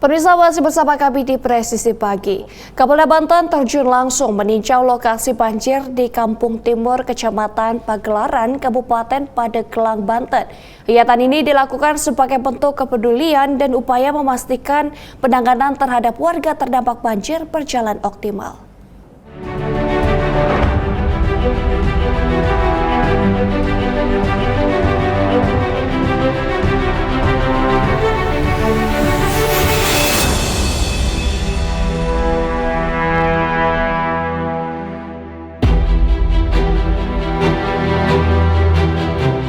Pemirsa, masih bersama kami di Presisi Pagi. Kapolda Banten terjun langsung meninjau lokasi banjir di Kampung Timur, Kecamatan Pagelaran, Kabupaten Pandeglang, Banten. Kegiatan ini dilakukan sebagai bentuk kepedulian dan upaya memastikan penanganan terhadap warga terdampak banjir berjalan optimal.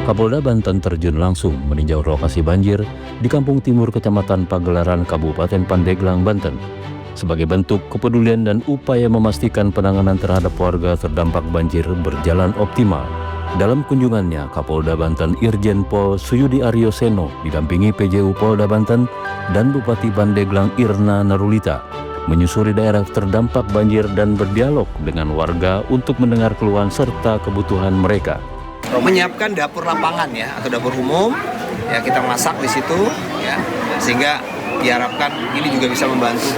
Kapolda Banten terjun langsung meninjau lokasi banjir di Kampung Timur, Kecamatan Pagelaran, Kabupaten Pandeglang, Banten. Sebagai bentuk kepedulian dan upaya memastikan penanganan terhadap warga terdampak banjir berjalan optimal. Dalam kunjungannya, Kapolda Banten Irjen Pol Suyudi Aryo Seno didampingi PJU Polda Banten dan Bupati Pandeglang Irna Narulita menyusuri daerah terdampak banjir dan berdialog dengan warga untuk mendengar keluhan serta kebutuhan mereka. Menyiapkan dapur lapangan ya, atau dapur umum ya, kita masak di situ ya, sehingga diharapkan ini juga bisa membantu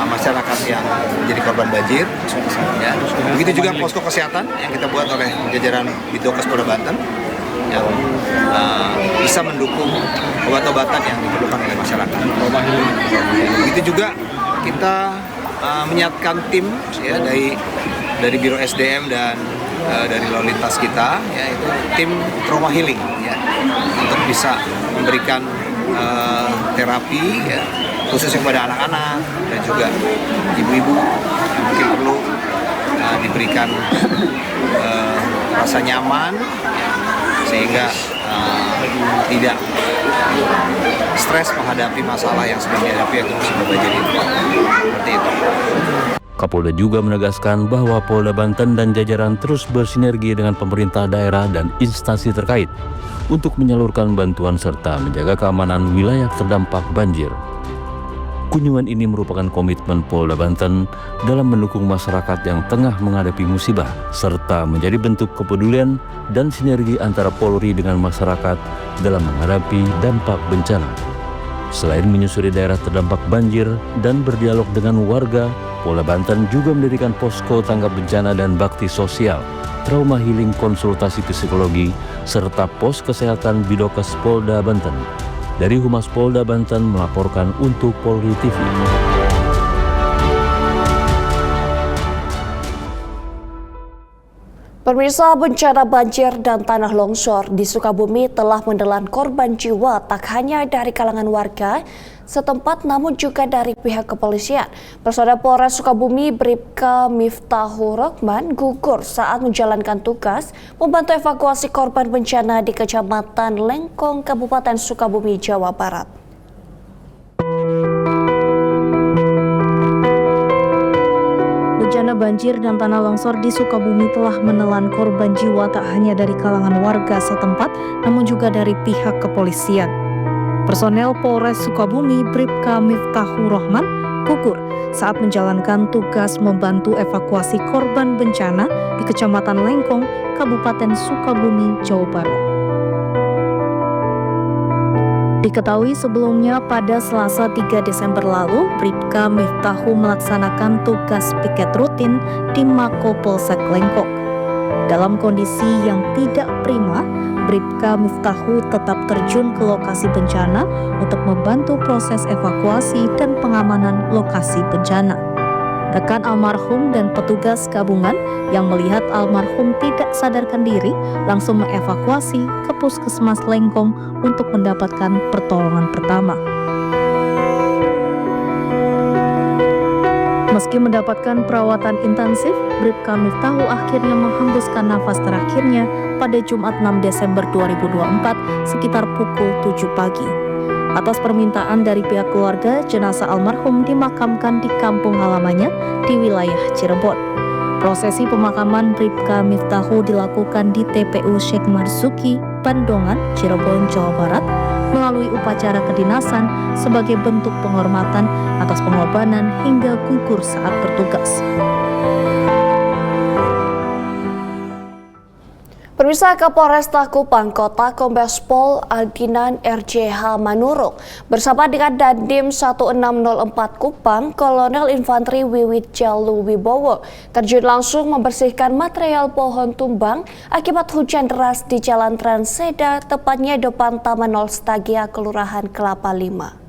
masyarakat yang menjadi korban banjir ya. Begitu juga posko kesehatan yang kita buat oleh jajaran Bidokes Polda Banten yang bisa mendukung obat-obatan yang diperlukan oleh masyarakat. Begitu juga kita menyiapkan tim ya dari Biro SDM dan dari lalu lintas kita, yaitu tim trauma healing ya, untuk bisa memberikan terapi ya, khususnya kepada anak-anak dan juga ibu-ibu yang mungkin perlu diberikan rasa nyaman ya, sehingga tidak stres menghadapi masalah yang sedang dihadapi, yaitu musibah banjir itu. Seperti itu. Kapolda juga menegaskan bahwa Polda Banten dan jajaran terus bersinergi dengan pemerintah daerah dan instansi terkait untuk menyalurkan bantuan serta menjaga keamanan wilayah terdampak banjir. Kunjungan ini merupakan komitmen Polda Banten dalam mendukung masyarakat yang tengah menghadapi musibah serta menjadi bentuk kepedulian dan sinergi antara Polri dengan masyarakat dalam menghadapi dampak bencana. Selain menyusuri daerah terdampak banjir dan berdialog dengan warga, Polda Banten juga mendirikan posko tanggap bencana dan bakti sosial, trauma healing, konsultasi psikologi, serta pos kesehatan Bidokes Polda Banten. Dari Humas Polda Banten melaporkan untuk Polri TV. Pemirsa, bencana banjir dan tanah longsor di Sukabumi telah menelan korban jiwa tak hanya dari kalangan warga setempat namun juga dari pihak kepolisian. Personel Polres Sukabumi Bribka Miftahul Rahman gugur saat menjalankan tugas membantu evakuasi korban bencana di Kecamatan Lengkong, Kabupaten Sukabumi, Jawa Barat. Bencana banjir dan tanah longsor di Sukabumi telah menelan korban jiwa tak hanya dari kalangan warga setempat, namun juga dari pihak kepolisian. Personel Polres Sukabumi Bribka Miftahul Rahman gugur saat menjalankan tugas membantu evakuasi korban bencana di Kecamatan Lengkong, Kabupaten Sukabumi, Jawa Barat. Diketahui sebelumnya pada Selasa 3 Desember lalu, Bribka Miftahul melaksanakan tugas piket rutin di Mako Polsek Lengkong. Dalam kondisi yang tidak prima, Bribka Miftahul tetap terjun ke lokasi bencana untuk membantu proses evakuasi dan pengamanan lokasi bencana. Rekan almarhum dan petugas gabungan yang melihat almarhum tidak sadarkan diri langsung mengevakuasi ke Puskesmas Lengkong untuk mendapatkan pertolongan pertama. Meski mendapatkan perawatan intensif, Bribka Miftahul akhirnya menghembuskan nafas terakhirnya pada Jumat 6 Desember 2024 sekitar pukul 7 pagi. Atas permintaan dari pihak keluarga, jenazah almarhum dimakamkan di kampung halamannya di wilayah Cirebon. Prosesi pemakaman Bribka Miftahul dilakukan di TPU Syekh Marzuki, Bandongan, Cirebon, Jawa Barat, melalui upacara kedinasan sebagai bentuk penghormatan atas pengorbanan hingga gugur saat bertugas. Pemirsa, Kapolresta Kupang Kota Kombes Pol Aldinan RJH Manurung bersama dengan Dandim 1604 Kupang Kolonel Infanteri Wiwit Jalu Wibowo terjun langsung membersihkan material pohon tumbang akibat hujan deras di Jalan Transeda, tepatnya depan Taman Nostalgia Kelurahan Kelapa Lima.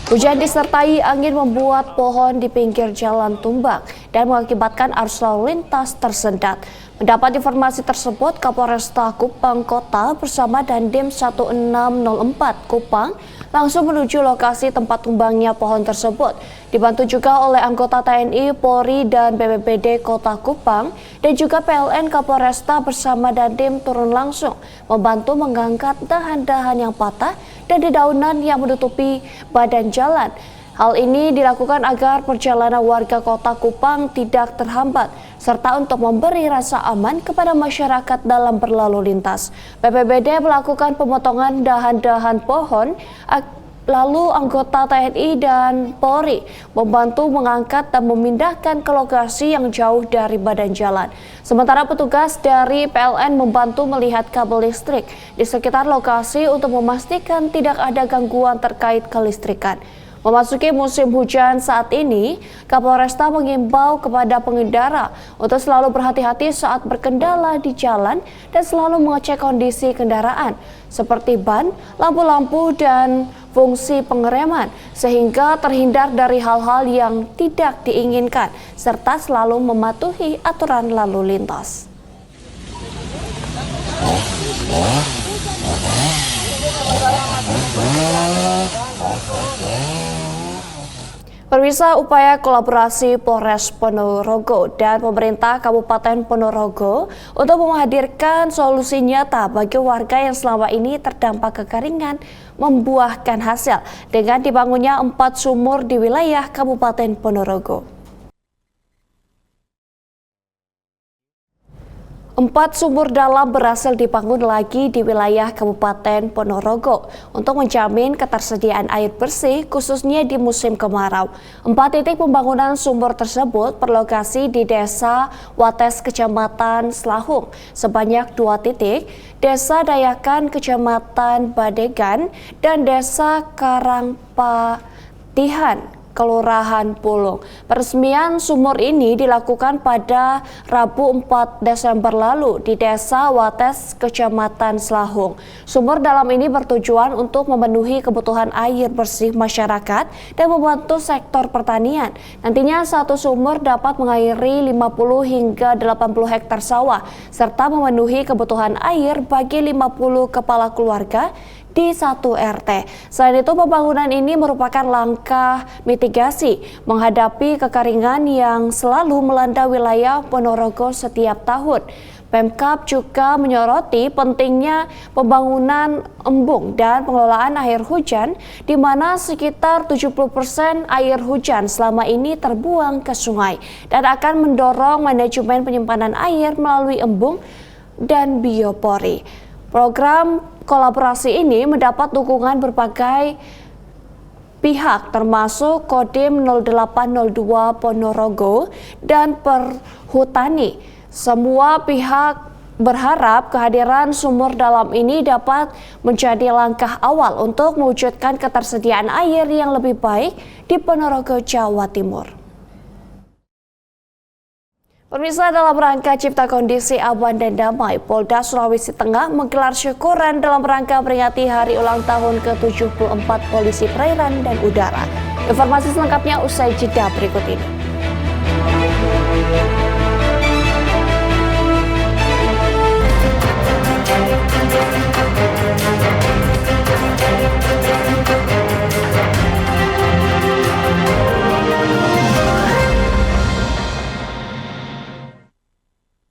Hujan disertai angin membuat pohon di pinggir jalan tumbang dan mengakibatkan arus lalu lintas tersendat. Mendapat informasi tersebut, Kapolresta Kupang Kota bersama Dandim 1604 Kupang langsung menuju lokasi tempat tumbangnya pohon tersebut. Dibantu juga oleh anggota TNI, Polri, dan BPBD Kota Kupang dan juga PLN Kapolresta bersama Dandim turun langsung membantu mengangkat dahan-dahan yang patah dan dedaunan yang menutupi badan jalan. Hal ini dilakukan agar perjalanan warga Kota Kupang tidak terhambat, serta untuk memberi rasa aman kepada masyarakat dalam berlalu lintas. BPBD melakukan pemotongan dahan-dahan pohon, lalu anggota TNI dan Polri membantu mengangkat dan memindahkan ke lokasi yang jauh dari badan jalan. Sementara petugas dari PLN membantu melihat kabel listrik di sekitar lokasi untuk memastikan tidak ada gangguan terkait kelistrikan. Memasuki musim hujan saat ini, Kapolresta mengimbau kepada pengendara untuk selalu berhati-hati saat berkendara di jalan dan selalu mengecek kondisi kendaraan seperti ban, lampu-lampu, dan fungsi pengereman sehingga terhindar dari hal-hal yang tidak diinginkan serta selalu mematuhi aturan lalu lintas. Pemirsa, upaya kolaborasi Polres Ponorogo dan pemerintah Kabupaten Ponorogo untuk menghadirkan solusi nyata bagi warga yang selama ini terdampak kekeringan membuahkan hasil dengan dibangunnya 4 sumur di wilayah Kabupaten Ponorogo. 4 sumur dalam berhasil dibangun lagi di wilayah Kabupaten Ponorogo untuk menjamin ketersediaan air bersih khususnya di musim kemarau. 4 titik pembangunan sumur tersebut berlokasi di Desa Wates Kecamatan Slahung, sebanyak 2 titik, Desa Dayakan Kecamatan Badegan, dan Desa Karangpatihan Kelurahan Pulung. Peresmian sumur ini dilakukan pada Rabu 4 Desember lalu di Desa Wates, Kecamatan Slahung. Sumur dalam ini bertujuan untuk memenuhi kebutuhan air bersih masyarakat dan membantu sektor pertanian. Nantinya satu sumur dapat mengairi 50 hingga 80 hektar sawah serta memenuhi kebutuhan air bagi 50 kepala keluarga di 1 RT. Selain itu, pembangunan ini merupakan langkah mitigasi menghadapi kekeringan yang selalu melanda wilayah Ponorogo setiap tahun. Pemkab juga menyoroti pentingnya pembangunan embung dan pengelolaan air hujan, di mana sekitar 70% air hujan selama ini terbuang ke sungai dan akan mendorong manajemen penyimpanan air melalui embung dan biopori. Program kolaborasi ini mendapat dukungan berbagai pihak termasuk Kodim 0802 Ponorogo dan Perhutani. Semua pihak berharap kehadiran sumur dalam ini dapat menjadi langkah awal untuk mewujudkan ketersediaan air yang lebih baik di Ponorogo, Jawa Timur. Pemirsa, dalam rangka cipta kondisi aman dan damai, Polda Sulawesi Tengah menggelar syukuran dalam rangka peringati hari ulang tahun ke-74 Polisi Perairan dan Udara. Informasi selengkapnya usai jeda berikut ini.